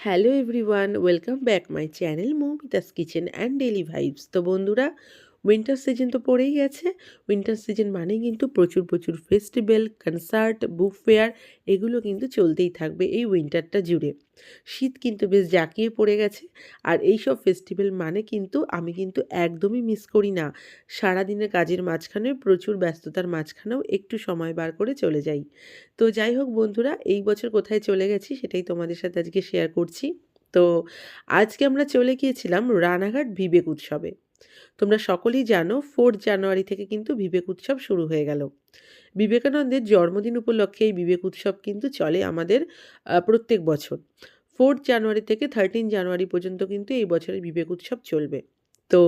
Hello everyone, welcome back my channel Moumita's kitchen and daily vibes. তো বন্ধুরা, winter season তো পড়েই গেছে। উইন্টার সিজন মানেই কিন্তু প্রচুর প্রচুর ফেস্টিভ্যাল, কনসার্ট, বুক ফেয়ার এগুলো কিন্তু চলতেই থাকবে এই উইন্টারটা জুড়ে। শীত কিন্তু বেশ জাঁকিয়ে পড়ে গেছে। আর এইসব ফেস্টিভ্যাল মানে কিন্তু আমি কিন্তু একদমই মিস করি না। সারাদিনের কাজের মাঝখানে প্রচুর ব্যস্ততার মাঝখানেও একটু সময় বার করে চলে যাই। তো যাই হোক বন্ধুরা, এই বছর কোথায় চলে গেছি সেটাই তোমাদের সাথে আজকে শেয়ার করছি। তো আজকে আমরা চলে গিয়েছিলাম রানাঘাট বিবেক উৎসবে। তোমরা সকলেই জানো 4 জানুয়ারি থেকে কিন্তু বিবেক উৎসব শুরু হয়ে গেল। বিবেকানন্দের জন্মদিন উপলক্ষে এই বিবেক উৎসব কিন্তু চলে আমাদের প্রত্যেক বছর। 4 জানুয়ারি থেকে 13 জানুয়ারি পর্যন্ত কিন্তু এই বছরের বিবেক উৎসব চলবে। তো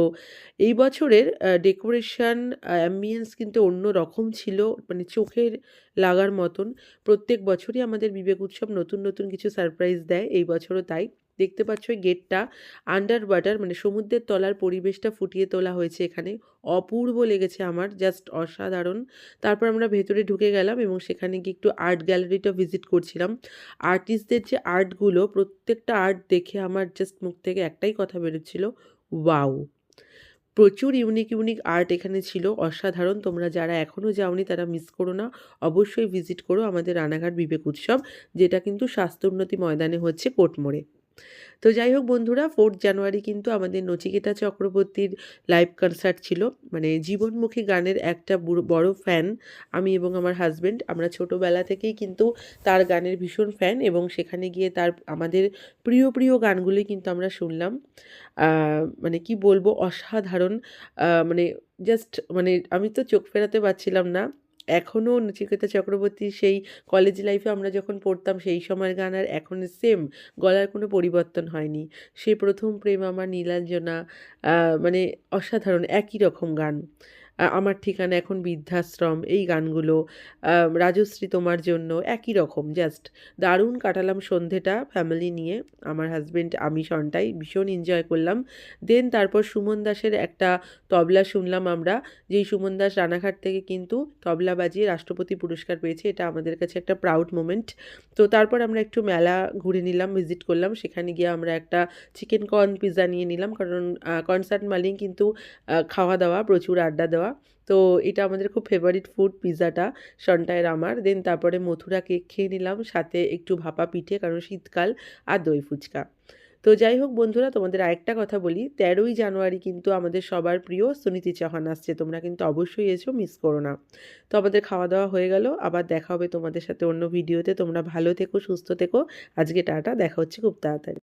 এই বছরের ডেকোরেশন, অ্যাম্বিয়েন্স কিন্তু অন্য রকম ছিল, মানে চোখের লাগার মতন। প্রত্যেক বছরই আমাদের বিবেক উৎসব নতুন নতুন কিছু সারপ্রাইজ দেয়, এই বছরও তাই। দেখতে পাচ্ছ এই গেটটা আন্ডার ওয়াটার, মানে সমুদ্রের তলার পরিবেশটা ফুটিয়ে তোলা হয়েছে এখানে। অপূর্ব লেগেছে আমার, জাস্ট অসাধারণ। তারপর আমরা ভেতরে ঢুকে গেলাম এবং সেখানে গিয়ে একটু আর্ট গ্যালারিটা ভিজিট করছিলাম। আর্টিস্টদের যে আর্টগুলো, প্রত্যেকটা আর্ট দেখে আমার জাস্ট মুখ থেকে একটাই কথা বেরোচ্ছিল, ওয়াও! প্রচুর ইউনিক ইউনিক আর্ট এখানে ছিল, অসাধারণ। তোমরা যারা এখনও যাওনি তারা মিস করো না, অবশ্যই ভিজিট করো আমাদের রানাঘাট বিবেক উৎসব, যেটা কিন্তু স্বাস্থ্য উন্নতি ময়দানে হচ্ছে কোর্ট মোড়ে। তো যাই হোক বন্ধুরা, 4 জানুয়ারি কিন্তু আমাদের নচিকেতা চক্রবর্তীর লাইভ কনসার্ট ছিল। মানে জীবনমুখী গানের একটা বড় ফ্যান আমি এবং আমার হাজব্যান্ড। আমরা ছোটোবেলা থেকেই কিন্তু তার গানের ভীষণ ফ্যান এবং সেখানে গিয়ে তার আমাদের প্রিয় প্রিয় গানগুলোই কিন্তু আমরা শুনলাম। মানে কি বলবো, অসাধারণ। মানে জাস্ট মানে আমি তো চোখ ফেরাতে পারছিলাম না। এখনও নচিকেতা চক্রবর্তীর সেই কলেজ লাইফে আমরা যখন পড়তাম সেই সময়ের গান আর এখন সেম, গলার কোনো পরিবর্তন হয়নি। সে প্রথম প্রেম আমার নীলাঞ্জনা, মানে অসাধারণ একই রকম গান। আমার ঠিকানা এখন বৃদ্ধাশ্রম, এই গানগুলো, রাজশ্রী তোমার জন্য একই রকম, জাস্ট দারুণ কাটালাম সন্ধেটা ফ্যামিলি নিয়ে। আমার হাজব্যান্ড, আমি সনটাই ভীষণ এনজয় করলাম। দেন তারপর সুমন দাসের একটা তবলা শুনলাম আমরা, যেই সুমন দাস রানাঘাট থেকে কিন্তু তবলা বাজিয়ে রাষ্ট্রপতি পুরস্কার পেয়েছে। এটা আমাদের কাছে একটা প্রাউড মোমেন্ট। তো তারপর আমরা একটু মেলা ঘুরে নিলাম, ভিজিট করলাম। সেখানে গিয়ে আমরা একটা চিকেন কর্ন পিৎজা নিয়ে নিলাম, কারণ কনসার্ট মানেই কিন্তু খাওয়া দাওয়া, প্রচুর আড্ডা দেওয়া। তো এটা আমাদের খুব ফেভারিট ফুড পিৎজাটা, সন্টায়ের আমার। দেন তারপরে মথুরা কেক খেয়ে নিলাম, সাথে একটু ভাপা পিঠে, কারণ শীতকাল, আর দই ফুচকা। তো যাই হোক বন্ধুরা, তোমাদের আরেকটা কথা বলি, 13ই জানুয়ারি কিন্তু আমাদের সবার প্রিয় সুনীতি চৌহান আসছে। তোমরা কিন্তু অবশ্যই এসো, মিস করো না। তো আমাদের খাওয়া দাওয়া হয়ে গেল, আবার দেখা হবে তোমাদের সাথে অন্য ভিডিওতে। তোমরা ভালো থেকো, সুস্থ থেকো। আজকে টাটা, দেখা হচ্ছে খুব তাড়াতাড়ি।